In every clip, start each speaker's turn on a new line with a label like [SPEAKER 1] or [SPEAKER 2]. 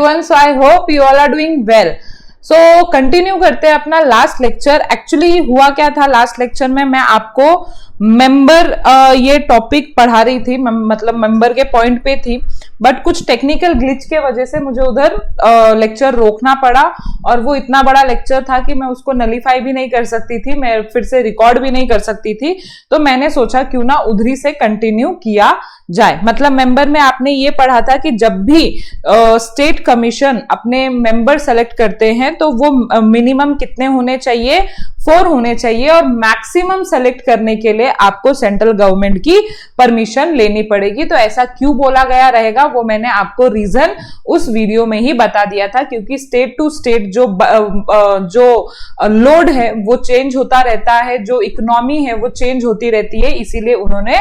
[SPEAKER 1] everyone. So I hope you all are doing well. So continue करते हैं अपना last lecture. Actually हुआ क्या था लास्ट लेक्चर में, मैं आपको मेंबर ये टॉपिक पढ़ा रही थी, मतलब मेंबर के पॉइंट पे थी, बट कुछ टेक्निकल ग्लिच के वजह से मुझे उधर लेक्चर रोकना पड़ा. और वो इतना बड़ा लेक्चर था कि मैं उसको नलीफाई भी नहीं कर सकती थी, मैं फिर से रिकॉर्ड भी नहीं कर सकती थी. तो मैंने सोचा क्यों ना उधरी से कंटिन्यू किया जाए. मतलब मेंबर में आपने ये पढ़ा था कि जब भी स्टेट कमीशन अपने मेंबर सेलेक्ट करते हैं तो वो मिनिमम कितने होने चाहिए, 4 होने चाहिए, और मैक्सिमम सेलेक्ट करने के लिए आपको सेंट्रल गवर्नमेंट की परमिशन लेनी पड़ेगी. तो ऐसा क्यों बोला गया रहेगा वो मैंने आपको रीजन उस वीडियो में ही बता दिया था, क्योंकि स्टेट टू स्टेट जो लोड है वो चेंज होता रहता है, जो इकोनॉमी है वो चेंज होती रहती है. इसीलिए उन्होंने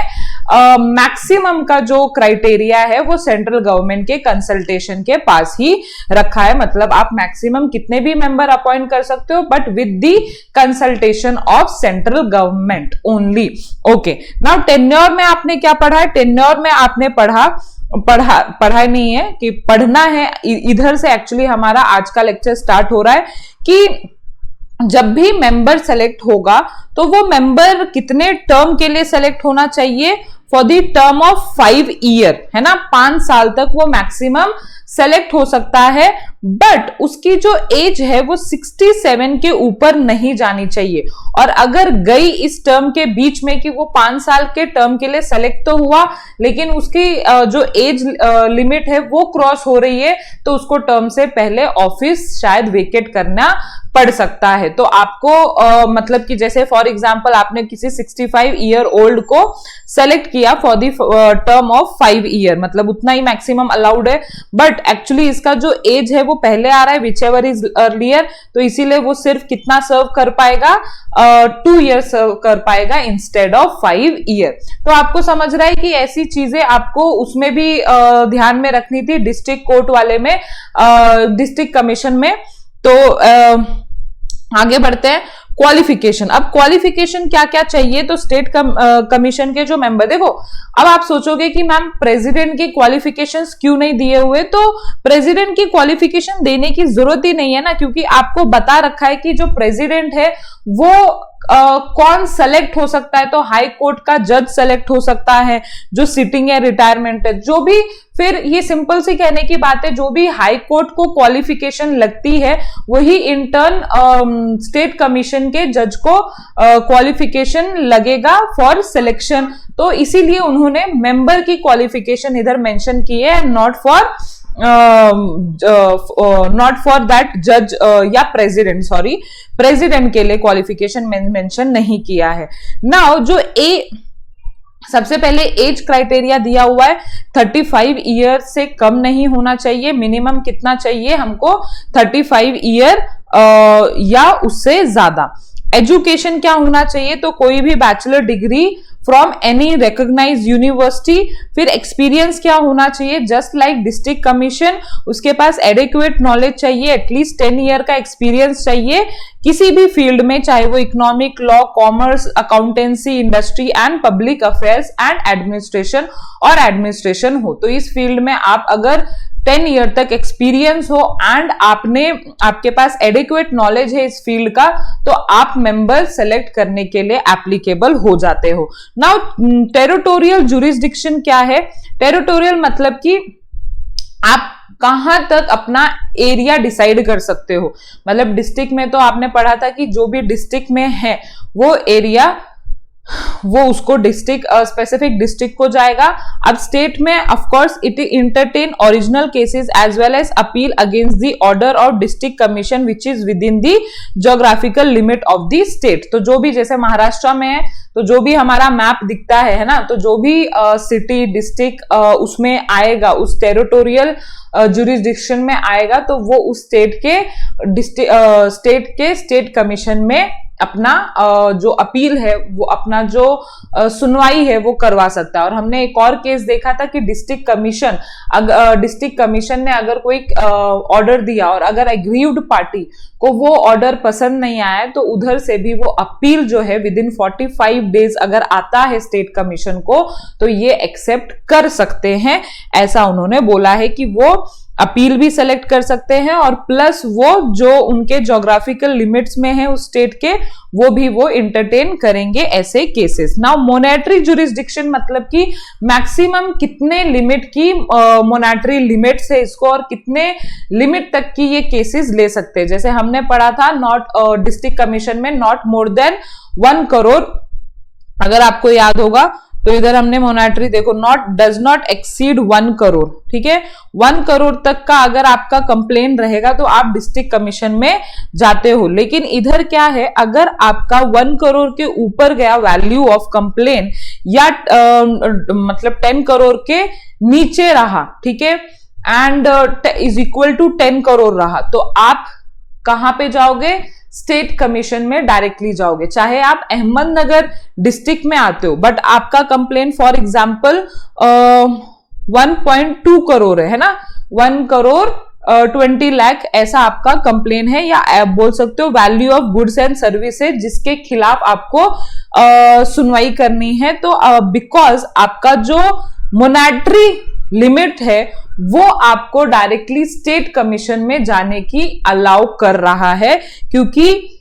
[SPEAKER 1] मैक्सिमम का जो क्राइटेरिया है वो सेंट्रल गवर्नमेंट के कंसल्टेशन के पास ही रखा है. मतलब आप मैक्सिमम कितने भी मेंबर अपॉइंट कर सकते हो, but with the consultation of central government only. Okay, now tenure में आपने क्या पढ़ा है? टेन्योर में आपने पढ़ा नहीं है कि पढ़ना है. इधर से एक्चुअली हमारा आज का लेक्चर स्टार्ट हो रहा है कि जब भी मेंबर सेलेक्ट होगा तो वो मेंबर कितने टर्म के लिए सेलेक्ट होना चाहिए? For the term of 5 year, है ना. 5 साल तक वो मैक्सिमम सेलेक्ट हो सकता है, बट उसकी जो एज है वो 67 के ऊपर नहीं जानी चाहिए. और अगर गई इस टर्म के बीच में कि वो 5 साल के टर्म के लिए सेलेक्ट तो हुआ, लेकिन उसकी जो एज लिमिट है वो क्रॉस हो रही है, तो उसको टर्म से पहले ऑफिस शायद वेकेट करना पड़ सकता है. तो आपको मतलब कि जैसे फॉर एग्जांपल आपने किसी 65 ईयर ओल्ड को सेलेक्ट किया for the term of 5 year, मतलब उतना ही मैक्सिमम अलाउड है, बट एक्चुअली इसका जो एज है वो पहले आ रहा है, विच एवर इज अर्लियर, तो इसीलिए वो सिर्फ कितना सर्व कर पाएगा? 2 ईयर सर्व कर पाएगा इंस्टेड ऑफ 5 ईयर. तो आपको समझ रहा है कि ऐसी चीजें आपको उसमें भी ध्यान में रखनी थी, डिस्ट्रिक्ट कोर्ट वाले में, डिस्ट्रिक्ट कमीशन में. तो आगे बढ़ते हैं. क्वालिफिकेशन. अब क्वालिफिकेशन क्या क्या चाहिए? तो स्टेट कमीशन के जो मेंबर, देखो अब आप सोचोगे कि मैम प्रेसिडेंट की क्वालिफिकेशंस क्यों नहीं दिए हुए? तो प्रेसिडेंट की क्वालिफिकेशन देने की जरूरत ही नहीं है ना, क्योंकि आपको बता रखा है कि जो प्रेसिडेंट है वो कौन सेलेक्ट हो सकता है. तो हाई कोर्ट का जज सेलेक्ट हो सकता है, जो सिटिंग है, रिटायरमेंट है, जो भी. फिर ये सिंपल सी कहने की बात है, जो भी हाई कोर्ट को क्वालिफिकेशन लगती है वही इंटर्न स्टेट कमीशन के जज को क्वालिफिकेशन लगेगा फॉर सिलेक्शन. तो इसीलिए उन्होंने मेंबर की क्वालिफिकेशन इधर मेंशन की है, नॉट फॉर दैट जज या प्रेसिडेंट. सॉरी, प्रेसिडेंट के लिए क्वालिफिकेशन मेंशन नहीं किया है. नाउ जो सबसे पहले एज क्राइटेरिया दिया हुआ है, 35 ईयर से कम नहीं होना चाहिए. मिनिमम कितना चाहिए हमको? 35 ईयर या उससे ज्यादा. एजुकेशन क्या होना चाहिए? तो कोई भी bachelor degree from any recognised university. फिर एक्सपीरियंस क्या होना चाहिए? जस्ट लाइक डिस्ट्रिक्ट कमीशन, उसके पास एडिक्वेट नॉलेज चाहिए, एटलीस्ट 10 ईयर का एक्सपीरियंस चाहिए किसी भी फील्ड में, चाहे वो economic, law, commerce, accountancy, industry and public affairs and administration हो. तो इस फील्ड में आप अगर 10 ईयर तक एक्सपीरियंस हो एंड आपके पास एडिक्वेट नॉलेज है इस फील्ड का, तो आप मेंबर सेलेक्ट करने के लिए एप्लीकेबल हो जाते हो. नाउ टेरिटोरियल जुरिस्डिक्शन क्या है? टेरिटोरियल मतलब कि आप कहां तक अपना एरिया डिसाइड कर सकते हो. मतलब डिस्ट्रिक्ट में तो आपने पढ़ा था कि जो भी डिस्ट्रिक्ट में है वो एरिया वो उसको डिस्ट्रिक्ट स्पेसिफिक डिस्ट्रिक्ट को जाएगा. अब स्टेट में of course it entertain original cases as well as appeal against the order of district commission which is within the geographical limit of the state. तो जो भी जैसे महाराष्ट्र में है तो जो भी हमारा मैप दिखता है ना, तो जो भी सिटी डिस्ट्रिक्ट उसमें आएगा, उस टेरिटोरियल जुरिस्डिक्शन में आएगा, तो वो उस स्टेट कमीशन में अपना जो अपील है, वो अपना जो सुनवाई है वो करवा सकता है. और हमने एक और केस देखा था कि डिस्ट्रिक्ट कमीशन ने अगर कोई ऑर्डर दिया और अगर एग्रीव्ड पार्टी को वो ऑर्डर पसंद नहीं आया तो उधर से भी वो अपील जो है विद इन 45 डेज अगर आता है स्टेट कमीशन को तो ये एक्सेप्ट कर सकते हैं. ऐसा उन्होंने बोला है कि वो अपील भी सेलेक्ट कर सकते हैं और प्लस वो जो उनके ज्योग्राफिकल लिमिट्स में है उस स्टेट के वो भी वो इंटरटेन करेंगे ऐसे केसेस। नाउ मोनेटरी जुरिस्डिक्शन मतलब कि मैक्सिमम कितने लिमिट की मोनेटरी लिमिट्स है इसको और कितने लिमिट तक की ये केसेस ले सकते हैं। जैसे हमने पढ़ा था नॉट डिस्ट्रिक्ट कमीशन में नॉट मोर देन 1 करोड़, अगर आपको याद होगा तो इधर हमने मोनेटरी देखो not does not exceed 1 crore, ठीक है। 1 करोड़ तक का अगर आपका कंप्लेन रहेगा तो आप डिस्ट्रिक्ट कमीशन में जाते हो। लेकिन इधर क्या है, अगर आपका 1 करोड़ के ऊपर गया वैल्यू ऑफ कंप्लेन या मतलब 10 करोड़ के नीचे रहा, ठीक है, and is equal to 10 crore रहा, तो आप कहां पे जाओगे, स्टेट कमीशन में डायरेक्टली जाओगे। चाहे आप अहमदनगर डिस्ट्रिक्ट में आते हो बट आपका कंप्लेन फॉर एग्जांपल 1.2 करोड़ है ना, 1 करोड़ 20 लाख ऐसा आपका कंप्लेन है, या आप बोल सकते हो value of goods and services जिसके खिलाफ आपको सुनवाई करनी है। तो बिकॉज आपका जो मोनेटरी लिमिट है वो आपको डायरेक्टली स्टेट कमीशन में जाने की अलाउ कर रहा है, क्योंकि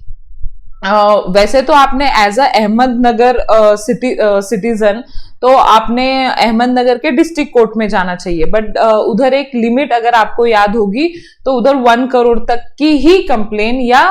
[SPEAKER 1] वैसे तो आपने एज अ अहमदनगर सिटीजन तो आपने अहमदनगर के डिस्ट्रिक्ट कोर्ट में जाना चाहिए, बट उधर एक लिमिट अगर आपको याद होगी तो उधर 1 करोड़ तक की ही कंप्लेन या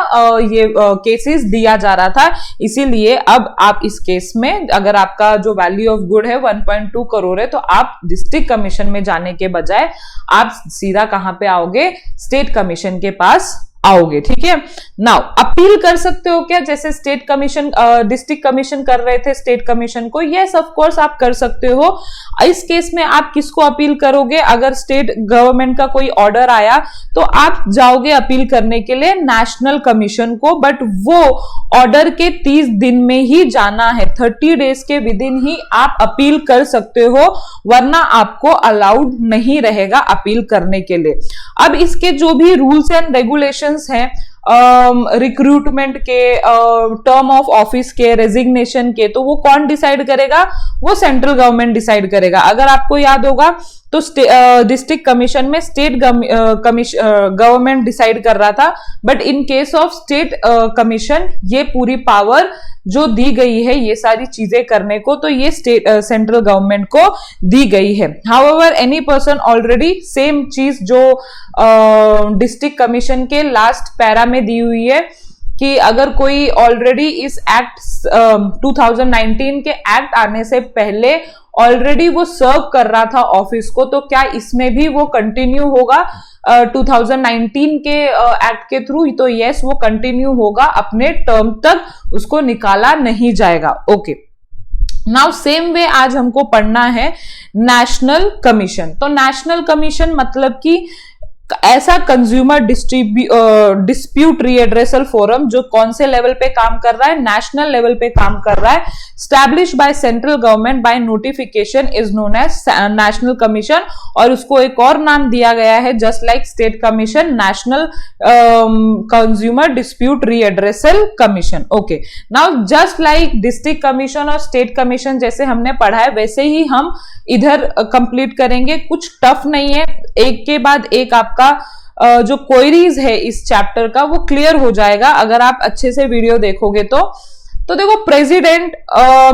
[SPEAKER 1] ये केसेस दिया जा रहा था। इसीलिए अब आप इस केस में अगर आपका जो वैल्यू ऑफ गुड है 1.2 करोड़ है तो आप डिस्ट्रिक्ट कमीशन में जाने के बजाय आप सीधा कहां पे आओगे, स्टेट कमीशन के पास आओगे, ठीक है। नाउ अपील कर सकते हो क्या, जैसे स्टेट कमीशन डिस्ट्रिक्ट कमीशन कर रहे थे स्टेट कमीशन को? यस ऑफ कोर्स आप कर सकते हो। इस केस में आप किसको अपील करोगे? अगर स्टेट गवर्नमेंट का कोई ऑर्डर आया तो आप जाओगे अपील करने के लिए नेशनल कमीशन को, बट वो ऑर्डर के 30 दिन में ही जाना है, 30 डेज के विद इन ही आप अपील कर सकते हो, वरना आपको अलाउड नहीं रहेगा अपील करने के लिए। अब इसके जो भी रूल्स एंड रेगुलेशंस हैं रिक्रूटमेंट के, टर्म ऑफ ऑफिस के, रेजिग्नेशन के, तो वो कौन डिसाइड करेगा? वो सेंट्रल गवर्नमेंट डिसाइड करेगा। अगर आपको याद होगा तो डिस्ट्रिक्ट कमीशन में स्टेट गवर्नमेंट डिसाइड कर रहा था, but in case of state commission ये पूरी पावर जो दी गई है ये सारी चीजें करने को, तो ये स्टेट सेंट्रल गवर्नमेंट को दी गई है। However any person already same चीज जो डिस्ट्रिक्ट कमीशन के लास्ट पैरा में दी हुई है कि अगर कोई ऑलरेडी इस एक्ट 2019 के एक्ट आने से पहले ऑलरेडी वो सर्व कर रहा था ऑफिस को, तो क्या इसमें भी वो कंटिन्यू होगा 2019 के एक्ट के थ्रू? तो यस, वो कंटिन्यू होगा, अपने टर्म तक उसको निकाला नहीं जाएगा। ओके, नाउ सेम वे आज हमको पढ़ना है नेशनल कमीशन। तो नेशनल कमीशन मतलब कि ऐसा कंज्यूमर डिस्प्यूट रीएड्रेसल फोरम जो कौन से लेवल पे काम कर रहा है? नेशनल लेवल पे काम कर रहा है। Establish by central government by notification is known as national commission, और उसको एक और नाम दिया गया है just like state commission, national consumer dispute redressal commission. Okay, now just like district commission और स्टेट कमीशन जैसे हमने पढ़ा है वैसे ही हम इधर कंप्लीट करेंगे। कुछ टफ नहीं है, एक के बाद एक आपका जो क्वेरीज है इस चैप्टर का वो क्लियर हो जाएगा अगर आप अच्छे से वीडियो देखोगे तो देखो प्रेसिडेंट,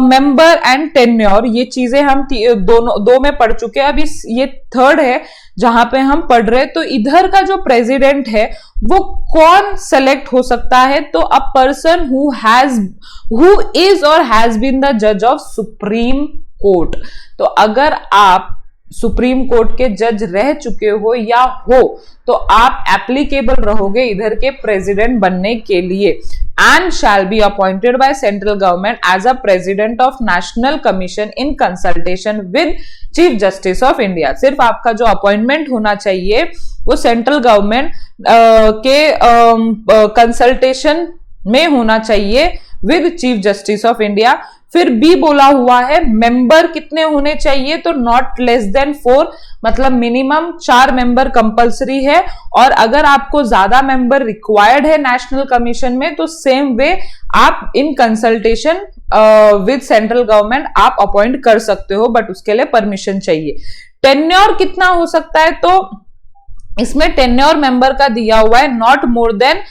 [SPEAKER 1] मेंबर एंड टेन्योर, ये चीजें हम दो में पढ़ चुके हैं। अभी ये थर्ड है जहां पे हम पढ़ रहे हैं। तो इधर का जो प्रेसिडेंट है वो कौन सेलेक्ट हो सकता है? तो अ पर्सन हु इज और हैज बीन द जज ऑफ सुप्रीम कोर्ट। तो अगर आप सुप्रीम कोर्ट के जज रह चुके हो या हो तो आप एप्लीकेबल रहोगे इधर के प्रेसिडेंट बनने के लिए। And shall be appointed by central government as a president of national commission in consultation with chief justice of India. सिर्फ आपका जो अपॉइंटमेंट होना चाहिए वो सेंट्रल गवर्नमेंट के कंसल्टेशन में होना चाहिए with chief justice of India. फिर बी बोला हुआ है मेंबर कितने होने चाहिए? तो नॉट लेस देन 4, मतलब मिनिमम 4 मेंबर कंपलसरी है। और अगर आपको ज्यादा मेंबर रिक्वायर्ड है नेशनल कमीशन में तो सेम वे आप इन कंसल्टेशन विद सेंट्रल गवर्नमेंट आप अपॉइंट कर सकते हो, बट उसके लिए परमिशन चाहिए। टेन्योर कितना हो सकता है? तो इसमें टेन्योर मेंबर का दिया हुआ है not more than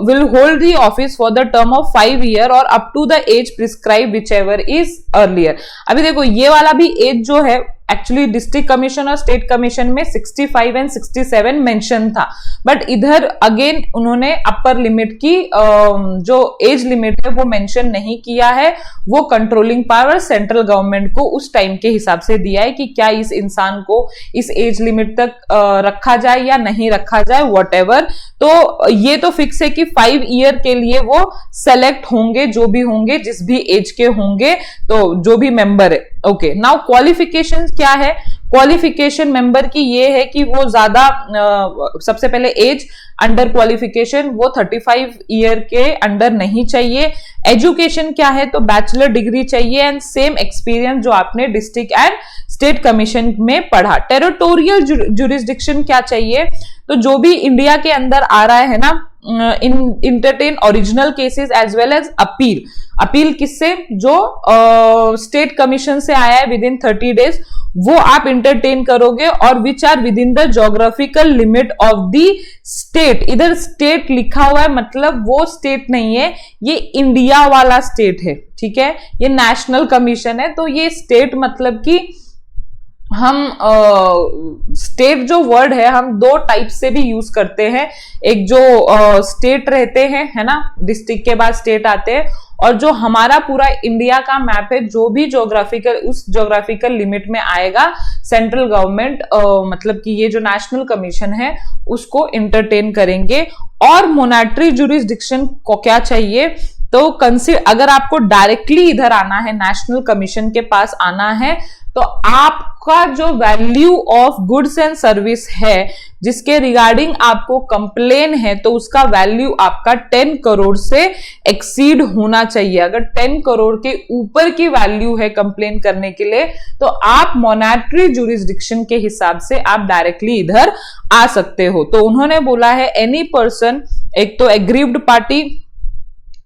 [SPEAKER 1] will hold the office for the term of 5 year और up to the age prescribed whichever is earlier। अभी देखो ये वाला भी एज जो है एक्चुअली डिस्ट्रिक्ट कमीशन और स्टेट कमीशन में 65 एंड 67 मेंशन था, बट इधर अगेन उन्होंने अपर लिमिट की जो एज लिमिट है वो मेंशन नहीं किया है। वो कंट्रोलिंग पावर सेंट्रल गवर्नमेंट को उस टाइम के हिसाब से दिया है कि क्या इस इंसान को इस एज लिमिट तक रखा जाए या नहीं रखा जाए, व्हाटएवर। तो ये तो फिक्स है कि 5 ईयर के लिए वो सेलेक्ट होंगे, जो भी होंगे, जिस भी एज के होंगे, तो जो भी मेंबर है। ओके, नाउ क्वालिफिकेशन क्या है? क्वालिफिकेशन मेंबर की ये है कि वो ज्यादा सबसे पहले एज अंडर क्वालिफिकेशन वो 35 ईयर के अंडर नहीं चाहिए। एजुकेशन क्या है? तो बैचलर डिग्री चाहिए एंड सेम एक्सपीरियंस जो आपने डिस्ट्रिक्ट एंड स्टेट कमीशन में पढ़ा। टेरिटोरियल जुरिस्डिक्शन क्या चाहिए? तो जो भी इंडिया के अंदर आ रहा है ना, entertain original cases as well as appeal. Appeal किससे? जो स्टेट कमीशन से आया है विद इन 30 डेज, वो आप इंटरटेन करोगे, और which are within the geographical limit of the state. इधर स्टेट लिखा हुआ है, मतलब वो स्टेट नहीं है, ये इंडिया वाला स्टेट है, ठीक है। ये नेशनल कमीशन है, तो ये स्टेट मतलब कि हम स्टेट जो वर्ड है हम दो टाइप से भी यूज करते हैं। एक जो स्टेट रहते हैं, है ना, डिस्ट्रिक्ट के बाद स्टेट आते हैं, और जो हमारा पूरा इंडिया का मैप है, जो भी ज्योग्राफिकल उस ज्योग्राफिकल लिमिट में आएगा, सेंट्रल गवर्नमेंट मतलब कि ये जो नेशनल कमीशन है उसको इंटरटेन करेंगे। और मोनेटरी जुरिस्डिक्शन को क्या चाहिए? तो अगर आपको डायरेक्टली इधर आना है, नेशनल कमीशन के पास आना है, तो आपका जो value of goods and service है जिसके रिगार्डिंग आपको कंप्लेन है, तो उसका वैल्यू आपका 10 करोड़ से एक्सीड होना चाहिए। अगर 10 करोड़ के ऊपर की वैल्यू है कंप्लेन करने के लिए, तो आप मोनेटरी जुरिस्डिक्शन के हिसाब से आप डायरेक्टली इधर आ सकते हो। तो उन्होंने बोला है एनी पर्सन, एक तो एग्रीव्ड पार्टी,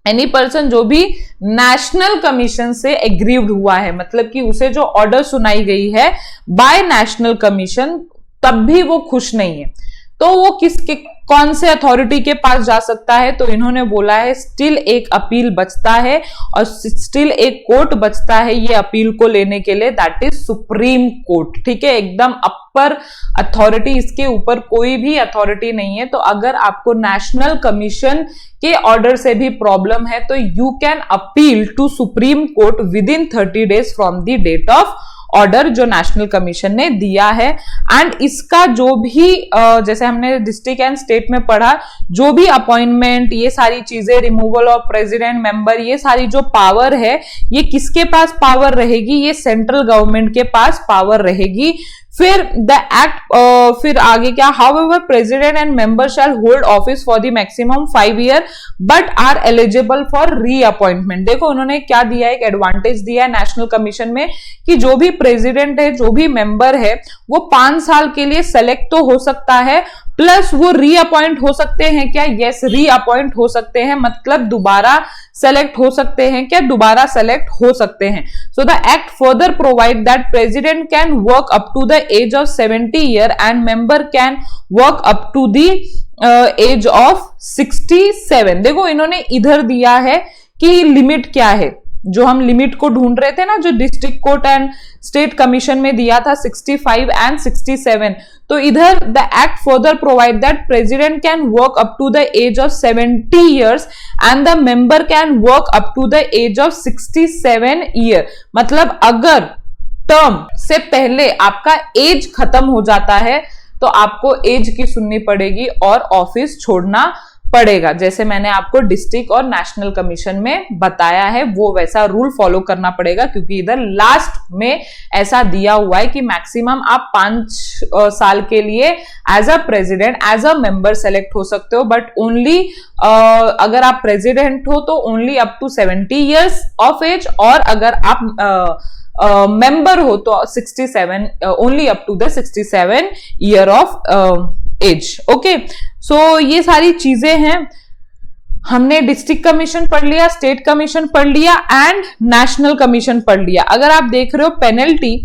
[SPEAKER 1] एनी पर्सन जो भी नेशनल कमीशन से एग्रीव्ड हुआ है, मतलब कि उसे जो ऑर्डर सुनाई गई है बाय नेशनल कमीशन, तब भी वो खुश नहीं है, तो वो किसके कौन से अथॉरिटी के पास जा सकता है? तो इन्होंने बोला है स्टिल एक अपील बचता है और स्टिल एक कोर्ट बचता है ये अपील को लेने के लिए, दैट इज सुप्रीम कोर्ट। ठीक है, एकदम अपर अथॉरिटी, इसके ऊपर कोई भी अथॉरिटी नहीं है। तो अगर आपको नेशनल कमीशन के ऑर्डर से भी प्रॉब्लम है तो you can appeal to supreme court within 30 days from the date of order जो नेशनल कमीशन ने दिया है। एंड इसका जो भी जैसे हमने डिस्ट्रिक्ट एंड स्टेट में पढ़ा, जो भी अपॉइंटमेंट, ये सारी चीजें, रिमूवल ऑफ प्रेसिडेंट, मेंबर, ये सारी जो पावर है, ये किसके पास पावर रहेगी? ये सेंट्रल गवर्नमेंट के पास पावर रहेगी। फिर द एक्ट, फिर आगे क्या? However president and member shall hold office for the maximum 5 year but are eligible for reappointment. देखो उन्होंने क्या दिया है, एक एडवांटेज दिया है नेशनल कमीशन में कि जो भी प्रेसिडेंट है, जो भी मेंबर है, वो 5 साल के लिए सेलेक्ट तो हो सकता है, प्लस वो रीअपॉइंट हो सकते हैं क्या? यस, रीअपॉइंट हो सकते हैं, मतलब दोबारा सेलेक्ट हो सकते हैं क्या? दोबारा सेलेक्ट हो सकते हैं। So the act further provide that president can work up to the age of 70 year and member can work up to the age of 67। देखो इन्होंने इधर दिया है कि लिमिट क्या है, जो हम लिमिट को ढूंढ रहे थे ना, जो district court and state commission में दिया था 65 एंड 67। तो इधर the act further provide that president can work up to the age of 70 years and the member can work up to the age of 67 year. मतलब अगर term से पहले आपका एज खत्म हो जाता है तो आपको एज की सुननी पड़ेगी और ऑफिस छोड़ना पड़ेगा। जैसे मैंने आपको डिस्ट्रिक्ट और नेशनल कमीशन में बताया है, वो वैसा रूल फॉलो करना पड़ेगा, क्योंकि इधर लास्ट में ऐसा दिया हुआ है कि मैक्सिमम आप 5 साल के लिए as a president, as a member select हो सकते हो, बट ओनली अगर आप प्रेसिडेंट हो तो only up to 70 years of age, और अगर आप मेंबर हो तो 67, only up to the 67 year of age. Okay, so ये सारी चीजें हैं। हमने डिस्ट्रिक्ट कमीशन पढ़ लिया, स्टेट कमीशन पढ़ लिया एंड नेशनल कमीशन पढ़ लिया। अगर आप देख रहे हो penalty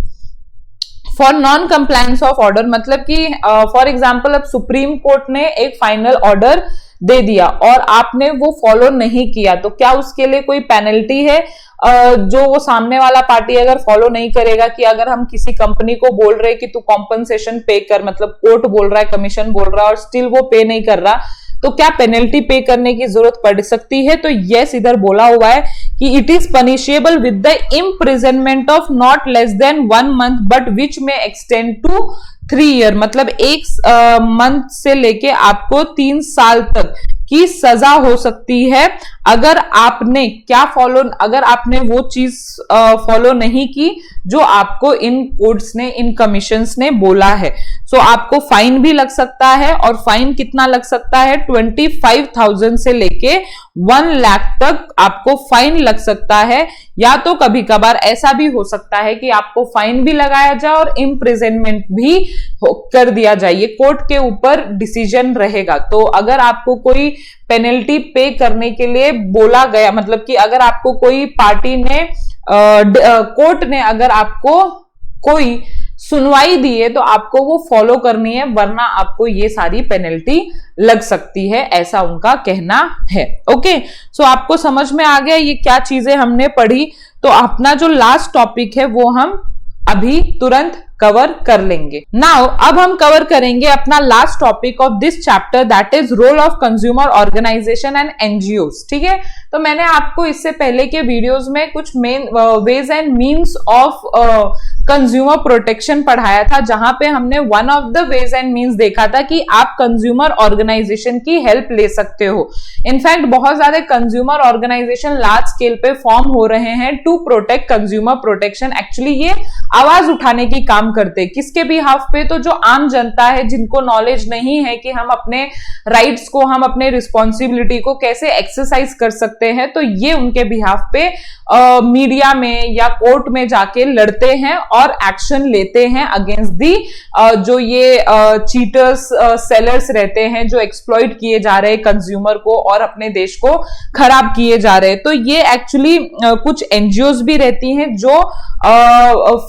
[SPEAKER 1] for non compliance of order, मतलब कि फॉर एग्जाम्पल अब सुप्रीम कोर्ट ने एक फाइनल ऑर्डर दे दिया और आपने वो फॉलो नहीं किया, तो क्या उसके लिए कोई पेनल्टी है? जो वो सामने वाला पार्टी अगर फॉलो नहीं करेगा, कि अगर हम किसी कंपनी को बोल रहे कि तू कॉम्पनसेशन पे कर, मतलब कोर्ट बोल रहा है, कमीशन बोल रहा है और स्टिल वो पे नहीं कर रहा, तो क्या पेनल्टी पे करने की जरूरत पड़ सकती है? तो यस, इधर बोला हुआ है कि it is punishable with the imprisonment of not less than 1 month but which में एक्सटेंड टू 3 year, मतलब 1 मंथ से लेके आपको 3 साल तक की सजा हो सकती है अगर आपने अगर आपने वो चीज फॉलो नहीं की जो आपको इन कोड्स ने, इन कमीशंस ने बोला है। सो आपको फाइन भी लग सकता है, और फाइन कितना लग सकता है? 25,000 से लेके 1 लाख तक आपको फाइन लग सकता है, या तो कभी कभार ऐसा भी हो सकता है कि आपको फाइन भी लगाया जाए और इम्प्रिजनमेंट भी कर दिया जाए। ये कोर्ट के ऊपर डिसीजन रहेगा। तो अगर आपको कोई पेनल्टी पे करने के लिए बोला गया, मतलब कि अगर आपको कोई पार्टी ने कोर्ट ने अगर आपको कोई सुनवाई दी है तो आपको वो फॉलो करनी है, वरना आपको ये सारी पेनल्टी लग सकती है, ऐसा उनका कहना है। ओके, सो आपको समझ में आ गया ये क्या चीजें हमने पढ़ी। तो अपना जो लास्ट टॉपिक है वो हम अभी तुरंत कवर कर लेंगे। नाउ अब हम कवर करेंगे अपना last topic of this chapter, that is role of consumer organization and NGOs. ठीक है, तो मैंने आपको इससे पहले के वीडियोस में कुछ main ways and means of consumer protection पढ़ाया था, जहां पे हमने one of the ways and means देखा था कि आप कंज्यूमर ऑर्गेनाइजेशन की हेल्प ले सकते हो। इनफैक्ट बहुत ज्यादा कंज्यूमर ऑर्गेनाइजेशन लार्ज स्केल पे फॉर्म हो रहे हैं to protect consumer protection. Actually ये आवाज उठाने की काम करते, किसके बिहाफ पे? तो जो आम जनता है, जिनको नॉलेज नहीं है कि हम अपने राइट्स को, हम अपने रिस्पॉन्सिबिलिटी को कैसे एक्सरसाइज कर सकते हैं, तो ये उनके बिहाफ पे मीडिया में या कोर्ट में जाके लड़ते हैं और एक्शन लेते हैं अगेंस्ट दी जो ये चीटर्स सेलर्स रहते हैं, जो एक्सप्लॉइट किए जा रहे हैं कंज्यूमर को और अपने देश को खराब किए जा रहे हैं। तो ये एक्चुअली कुछ एनजीओज भी रहती हैं जो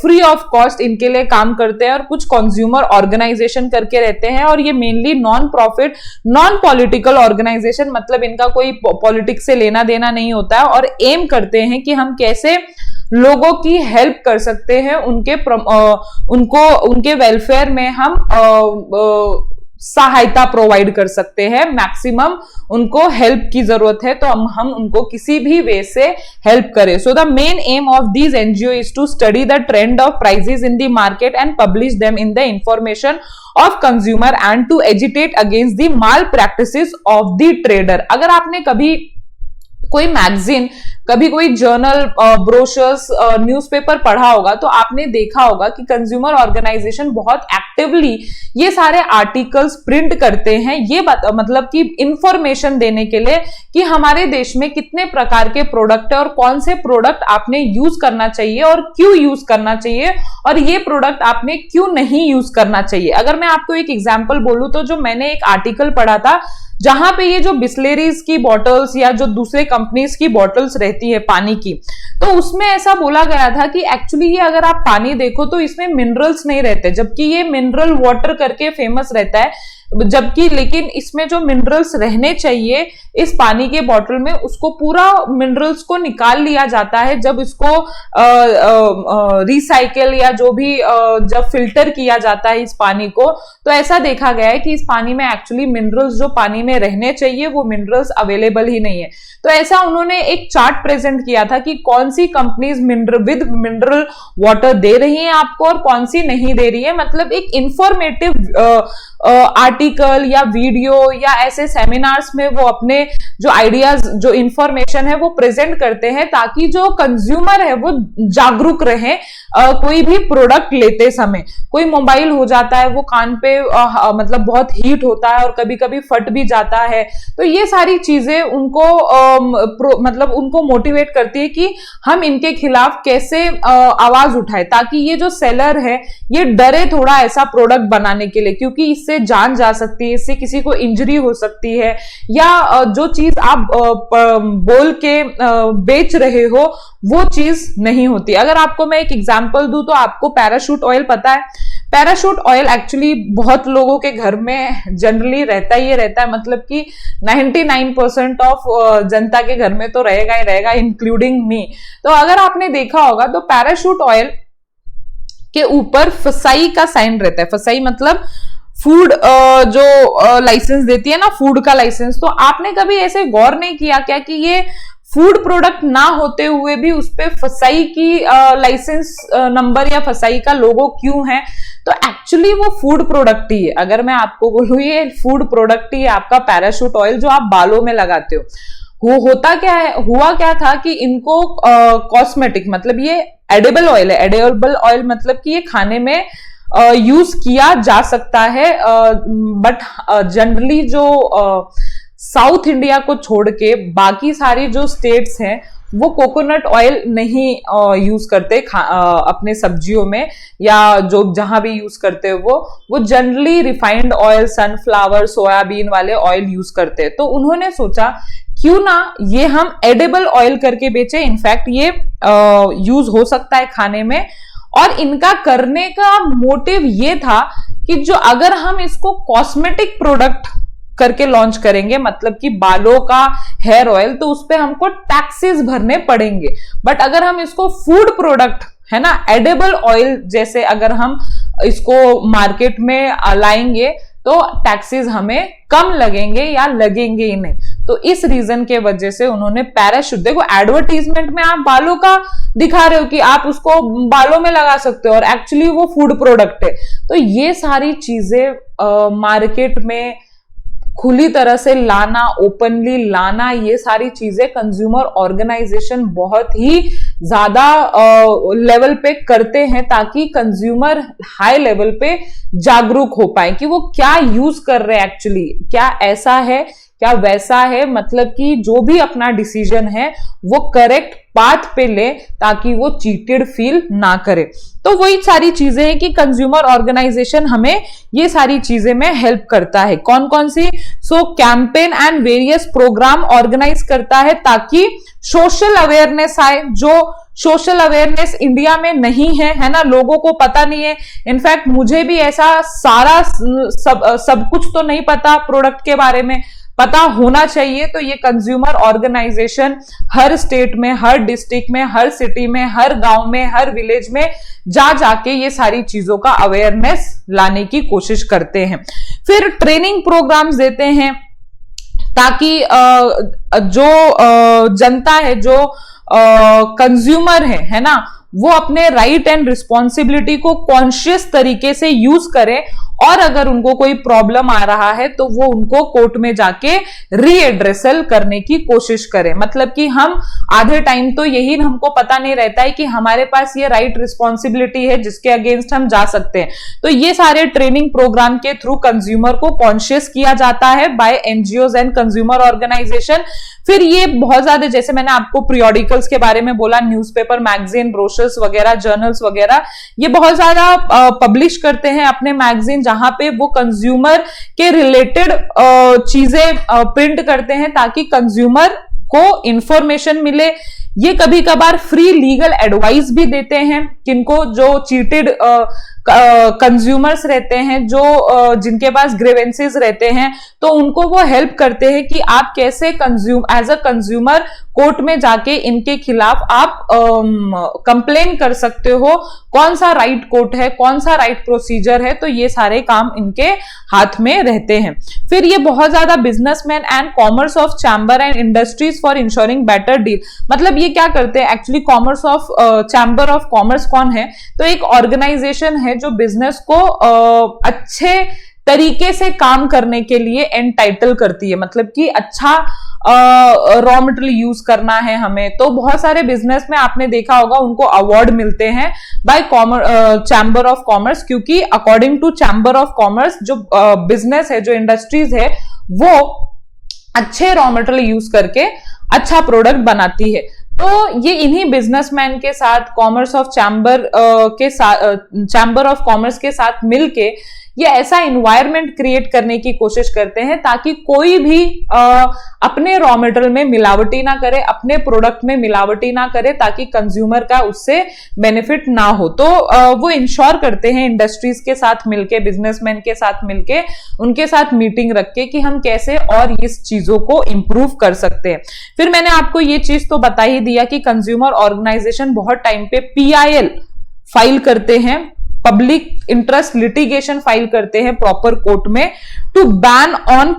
[SPEAKER 1] फ्री ऑफ कॉस्ट इनके लिए काम करते हैं, और कुछ कंज्यूमर ऑर्गेनाइजेशन करके रहते हैं, और ये mainly non profit, non political organization, मतलब इनका कोई पॉलिटिक्स से लेना देना नहीं होता है, और एम करते हैं कि हम कैसे लोगों की हेल्प कर सकते हैं, उनके वेलफेयर में हम सहायता प्रोवाइड कर सकते हैं। मैक्सिमम उनको हेल्प की जरूरत है तो हम उनको किसी भी वे से हेल्प करें। So the main aim of these NGO is to study the trend of prices in the market and publish them in the information of consumer and to agitate against the malpractices of the trader. अगर आपने कभी कोई magazine, कभी कोई journal, brochures, newspaper पढ़ा होगा तो आपने देखा होगा कि कंज्यूमर ऑर्गेनाइजेशन बहुत एक्टिवली ये सारे आर्टिकल्स प्रिंट करते हैं, ये मतलब कि इंफॉर्मेशन देने के लिए कि हमारे देश में कितने प्रकार के प्रोडक्ट है और कौन से प्रोडक्ट आपने यूज करना चाहिए और क्यों यूज करना चाहिए, और ये प्रोडक्ट आपने क्यों नहीं यूज करना चाहिए। अगर मैं आपको एक एग्जांपल बोलूं तो जो मैंने एक आर्टिकल पढ़ा था जहां पे ये जो बिस्लेरीज की बॉटल्स या जो दूसरे कंपनीज की बॉटल्स रहती है पानी की, तो उसमें ऐसा बोला गया था कि एक्चुअली ये अगर आप पानी देखो तो इसमें मिनरल्स नहीं रहते, जबकि ये मिनरल वाटर करके फेमस रहता है, जबकि लेकिन इसमें जो मिनरल्स रहने चाहिए इस पानी के बॉटल में, उसको पूरा मिनरल्स को निकाल लिया जाता है जब इसको रिसाइकल या जो भी जब फिल्टर किया जाता है इस पानी को, तो ऐसा देखा गया है कि इस पानी में एक्चुअली मिनरल्स जो पानी में रहने चाहिए वो मिनरल्स अवेलेबल ही नहीं है। तो ऐसा उन्होंने एक चार्ट प्रेजेंट किया था कि कौन सी कंपनीज विद मिनरल वाटर दे रही हैं आपको और कौन सी नहीं दे रही है। मतलब एक इंफॉर्मेटिव आर्टिकल या वीडियो या ऐसे सेमिनार्स में वो अपने जो आइडियाज, जो इंफॉर्मेशन है वो प्रेजेंट करते हैं ताकि जो कंज्यूमर है वो जागरूक रहे। कोई भी प्रोडक्ट लेते समय, कोई मोबाइल हो जाता है वो कान पे मतलब बहुत हीट होता है और कभी कभी फट भी जाता है, तो ये सारी चीजें उनको मतलब उनको मोटिवेट करती है कि हम इनके खिलाफ कैसे आवाज उठाए, ताकि ये जो सेलर है ये डरे थोड़ा ऐसा प्रोडक्ट बनाने के लिए, क्योंकि इससे जान जा सकती है, इससे किसी को इंजरी हो सकती है, या जो चीज आप बोल के बेच रहे हो वो चीज नहीं होती। अगर आपको मैं एक एग्जांपल दूं तो आपको पैराशूट ऑयल पता है, पैराशूट ऑयल एक्चुअली बहुत लोगों के घर में जनरली रहता ही रहता है, मतलब कि 99% ऑफ जनता के घर में तो रहेगा ही रहेगा, इंक्लूडिंग मी। तो अगर आपने देखा होगा तो पैराशूट ऑयल के ऊपर फसाई का साइन रहता है। फसाई मतलब फूड जो लाइसेंस देती है ना, फूड का लाइसेंस। तो आपने कभी ऐसे गौर नहीं किया क्या कि ये फूड प्रोडक्ट ना होते हुए भी उस पे फसाई की लाइसेंस नंबर या फसाई का लोगो क्यों है? तो एक्चुअली वो फूड प्रोडक्ट ही है। अगर मैं आपको बोलूं ये फूड प्रोडक्ट ही है आपका पैराशूट ऑयल, जो आप बालों में लगाते हो। होता क्या है, हुआ क्या था कि इनको कॉस्मेटिक मतलब ये एडिबल ऑयल है। एडिबल ऑयल मतलब कि ये खाने में यूज किया जा सकता है, बट जनरली जो साउथ इंडिया को छोड़ के बाकी सारी जो स्टेट्स हैं वो कोकोनट ऑयल नहीं यूज करते अपने सब्जियों में, या जो जहां भी यूज करते हैं वो generally refined oil, sunflower, soybean वाले ऑयल यूज करते हैं। तो उन्होंने सोचा क्यों ना ये हम एडिबल ऑयल करके बेचे। इनफैक्ट ये यूज हो सकता है खाने में, और इनका करने का मोटिव ये था कि जो अगर हम इसको कॉस्मेटिक प्रोडक्ट करके लॉन्च करेंगे, मतलब कि बालों का हेयर ऑयल, तो उस पे हमको टैक्सेस भरने पड़ेंगे। बट अगर हम इसको फूड प्रोडक्ट है ना, एडिबल ऑयल जैसे अगर हम इसको मार्केट में लाएंगे तो टैक्सेस हमें कम लगेंगे या लगेंगे ही नहीं। तो इस रीजन के वजह से उन्होंने पैराशूट, देखो एडवर्टीजमेंट में आप बालों का दिखा रहे हो कि आप उसको बालों में लगा सकते हो, और एक्चुअली वो फूड प्रोडक्ट है। तो ये सारी चीजें मार्केट में खुली तरह से लाना, ओपनली लाना, ये सारी चीजें कंज्यूमर ऑर्गेनाइजेशन बहुत ही ज्यादा लेवल पे करते हैं, ताकि कंज्यूमर हाई लेवल पे जागरूक हो पाए कि वो क्या यूज कर रहे हैं एक्चुअली, क्या ऐसा है क्या वैसा है, मतलब कि जो भी अपना डिसीजन है वो करेक्ट पाथ पे ले, ताकि वो चीटेड फील ना करे। तो वही सारी चीजें हैं कि कंज्यूमर ऑर्गेनाइजेशन हमें ये सारी चीजें में हेल्प करता है। कौन कौन सी? So campaign and various program organize करता है ताकि सोशल अवेयरनेस आए, जो सोशल अवेयरनेस इंडिया में नहीं है ना, लोगों को पता नहीं है। इनफैक्ट मुझे भी ऐसा सारा सब कुछ तो नहीं पता प्रोडक्ट के बारे में, पता होना चाहिए। तो ये कंज्यूमर ऑर्गेनाइजेशन हर स्टेट में, हर डिस्ट्रिक्ट में, हर सिटी में, हर गांव में, हर विलेज में जाके ये सारी चीजों का अवेयरनेस लाने की कोशिश करते हैं। फिर ट्रेनिंग प्रोग्राम्स देते हैं ताकि जो जनता है, जो कंज्यूमर है ना, वो अपने राइट एंड रिस्पॉन्सिबिलिटी को कॉन्शियस तरीके से यूज करे, और अगर उनको कोई प्रॉब्लम आ रहा है तो वो उनको कोर्ट में जाके रीएड्रेसल करने की कोशिश करें। मतलब कि हम आधे टाइम तो यही हमको पता नहीं रहता है कि हमारे पास ये राइट रिस्पॉन्सिबिलिटी है जिसके अगेंस्ट हम जा सकते हैं। तो ये सारे ट्रेनिंग प्रोग्राम के थ्रू कंज्यूमर को कॉन्शियस किया जाता है by NGOs and consumer organization. फिर ये बहुत ज्यादा, जैसे मैंने आपको पीरियोडिकल्स के बारे में बोला, न्यूज़पेपर, मैगजीन, ब्रोशर्स वगैरह, जर्नल्स वगैरह, ये बहुत ज्यादा पब्लिश करते हैं अपने मैगजीन, जहां पे वो कंज्यूमर के रिलेटेड चीजें प्रिंट करते हैं ताकि कंज्यूमर को इंफॉर्मेशन मिले। ये कभी कभार फ्री लीगल एडवाइस भी देते हैं किनको, जो चीटेड कंज्यूमर्स रहते हैं, जो जिनके पास ग्रीवेंसेस रहते हैं, तो उनको वो हेल्प करते हैं कि आप कैसे एज अ कंज्यूमर कोर्ट में जाके इनके खिलाफ आप कंप्लेन कर सकते हो, कौन सा राइट कोर्ट है, कौन सा राइट प्रोसीजर है। तो ये सारे काम इनके हाथ में रहते हैं। फिर ये बहुत ज्यादा businessman and commerce of chamber and industries for ensuring better deal, मतलब ये क्या करते हैं actually, commerce of chamber of commerce कौन है? तो एक ऑर्गेनाइजेशन है जो बिजनेस को अच्छे तरीके से काम करने के लिए एंटाइटल करती है, मतलब कि अच्छा रॉ मटेरियल यूज करना है हमें। तो बहुत सारे बिजनेस में आपने देखा होगा उनको अवार्ड मिलते हैं बाय चैम्बर ऑफ कॉमर्स, क्योंकि according to chamber of commerce जो बिजनेस है, जो इंडस्ट्रीज है, वो अच्छे रॉ मटेरियल यूज करके अच्छा प्रोडक्ट बनाती है। तो ये इन्हीं बिजनेसमैन के साथ, कॉमर्स ऑफ चैम्बर के साथ, चैम्बर ऑफ कॉमर्स के साथ मिलके ये ऐसा इन्वायरमेंट क्रिएट करने की कोशिश करते हैं ताकि कोई भी अपने रॉ मटेरियल में मिलावटी ना करे, अपने प्रोडक्ट में मिलावटी ना करे, ताकि कंज्यूमर का उससे बेनिफिट ना हो। तो वो इंश्योर करते हैं इंडस्ट्रीज के साथ मिलके, बिजनेसमैन के साथ मिलके, उनके साथ मीटिंग रख के कि हम कैसे और इस चीजों को इंप्रूव कर सकते हैं। फिर मैंने आपको ये चीज तो बता ही दिया कि कंज्यूमर ऑर्गेनाइजेशन बहुत टाइम पे PIL फाइल करते हैं, पब्लिक इंटरेस्ट लिटिगेशन फाइल करते हैं प्रॉपर कोर्ट में, to ban on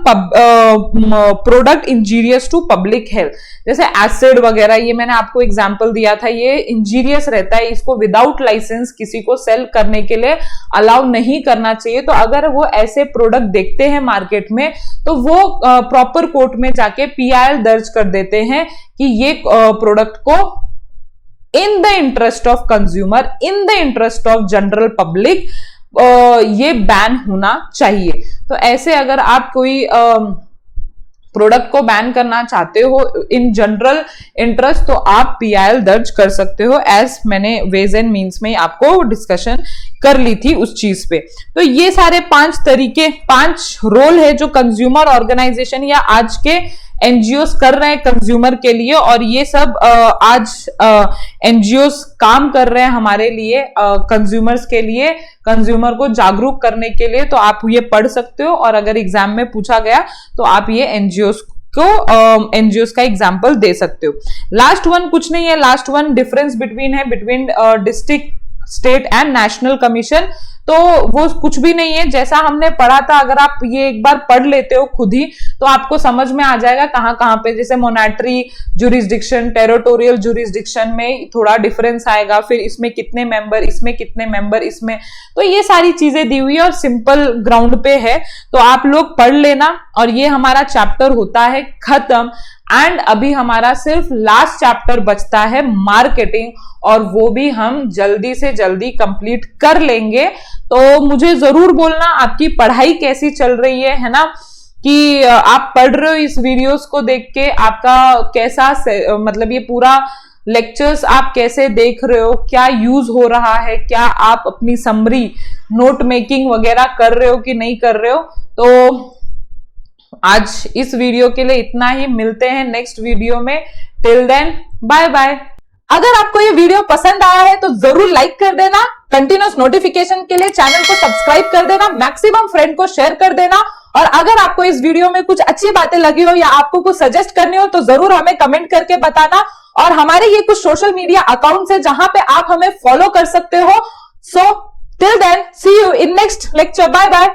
[SPEAKER 1] product injurious to public health. जैसे एसिड वगैरह, ये मैंने आपको एग्जांपल दिया था, ये इंजीरियस रहता है, इसको विदाउट लाइसेंस किसी को सेल करने के लिए अलाउ नहीं करना चाहिए। तो अगर वो ऐसे प्रोडक्ट देखते हैं मार्केट में तो वो प्रॉपर कोर्ट में जाके PIL दर्ज कर देते हैं कि ये प्रोडक्ट को in the interest of consumer, in the interest of general public ये बैन होना चाहिए। तो ऐसे अगर आप कोई प्रोडक्ट को बैन करना चाहते हो इन जनरल इंटरेस्ट, तो आप PIL दर्ज कर सकते हो, एज मैंने वेज एंड मीन्स में आपको डिस्कशन कर ली थी उस चीज पे। तो ये सारे 5 तरीके, 5 रोल है जो कंज्यूमर ऑर्गेनाइजेशन या आज के NGOs कर रहे हैं कंज्यूमर के लिए, और ये सब आज NGOs काम कर रहे हैं हमारे लिए, कंज्यूमर्स के लिए, कंज्यूमर को जागरूक करने के लिए। तो आप ये पढ़ सकते हो, और अगर एग्जाम में पूछा गया तो आप ये NGOs का एग्जाम्पल दे सकते हो। लास्ट वन कुछ नहीं है, last one difference between district, state and national commission. तो वो कुछ भी नहीं है, जैसा हमने पढ़ा था, अगर आप ये एक बार पढ़ लेते हो खुद ही तो आपको समझ में आ जाएगा कहां कहां पे, जैसे मोनेटरी जुरिस्डिक्शन, टेरिटोरियल जुरिस्डिक्शन में थोड़ा डिफरेंस आएगा, फिर इसमें कितने मेंबर, इसमें कितने मेंबर, इसमें, तो ये सारी चीजें दी हुई है और सिंपल ग्राउंड पे है। तो आप लोग पढ़ लेना, और ये हमारा चैप्टर होता है खत्म। एंड अभी हमारा सिर्फ लास्ट चैप्टर बचता है मार्केटिंग, और वो भी हम जल्दी से जल्दी कंप्लीट कर लेंगे। तो मुझे जरूर बोलना आपकी पढ़ाई कैसी चल रही है ना, कि आप पढ़ रहे हो इस वीडियोस को देख के, आपका कैसा मतलब ये पूरा लेक्चर्स आप कैसे देख रहे हो, क्या यूज हो रहा है, क्या आप अपनी समरी नोट मेकिंग वगैरह कर रहे हो कि नहीं कर रहे हो। तो आज इस वीडियो के लिए इतना ही, मिलते हैं नेक्स्ट वीडियो में। Till then bye bye. अगर आपको ये वीडियो पसंद आया है तो जरूर लाइक कर देना, कंटिन्यूस नोटिफिकेशन के लिए चैनल को सब्सक्राइब कर देना, मैक्सिमम फ्रेंड को शेयर कर देना। और अगर आपको इस वीडियो में कुछ अच्छी बातें लगी हो या आपको कुछ सजेस्ट करनी हो तो जरूर हमें कमेंट करके बताना। और हमारे ये कुछ सोशल मीडिया अकाउंट्स है जहां पे आप हमें फॉलो कर सकते हो। So till then see you in next lecture, bye bye.